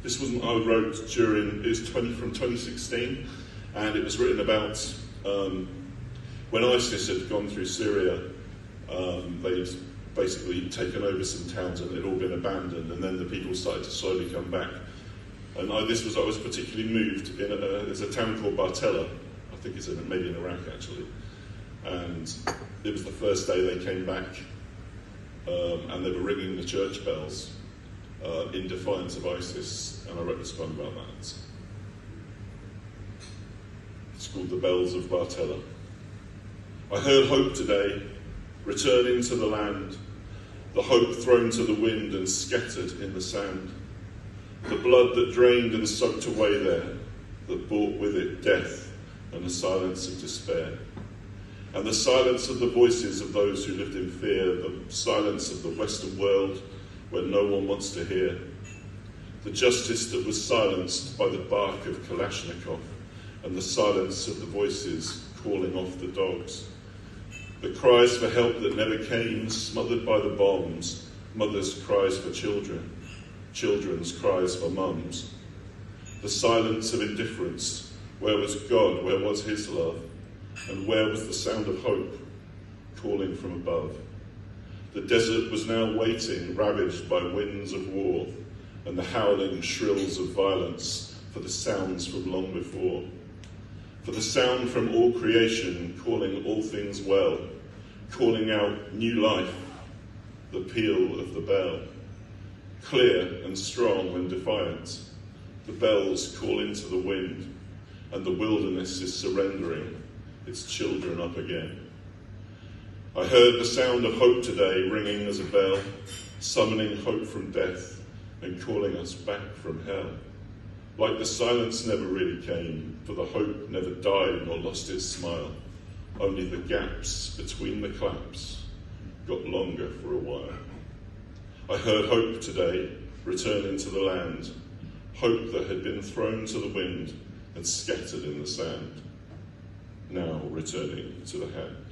This one I wrote from 2016, and it was written about when ISIS had gone through Syria. They'd basically taken over some towns and they'd all been abandoned, and then the people started to slowly come back. And I was particularly moved. There's a town called Bartella, I think it's maybe in Iraq actually, and it was the first day they came back, and they were ringing the church bells in defiance of ISIS, and I wrote this poem about that. It's called The Bells of Bartella. I heard hope today, returning to the land, the hope thrown to the wind and scattered in the sand, the blood that drained and soaked away there, that brought with it death and the silence of despair, and the silence of the voices of those who lived in fear, the silence of the Western world where no one wants to hear, the justice that was silenced by the bark of Kalashnikov, and the silence of the voices calling off the dogs, the cries for help that never came, smothered by the bombs, mothers' cries for children, children's cries for mums, the silence of indifference. Where was God? Where was his love? And where was the sound of hope calling from above? The desert was now waiting, ravaged by winds of war and the howling shrills of violence, for the sounds from long before, for the sound from all creation calling all things well, calling out new life, the peal of the bell. Clear and strong and defiant, the bells call into the wind, and the wilderness is surrendering its children up again. I heard the sound of hope today ringing as a bell, summoning hope from death and calling us back from hell. Like the silence never really came, for the hope never died nor lost its smile. Only the gaps between the claps got longer for a while. I heard hope today returning to the land, hope that had been thrown to the wind and scattered in the sand, now returning to the hand.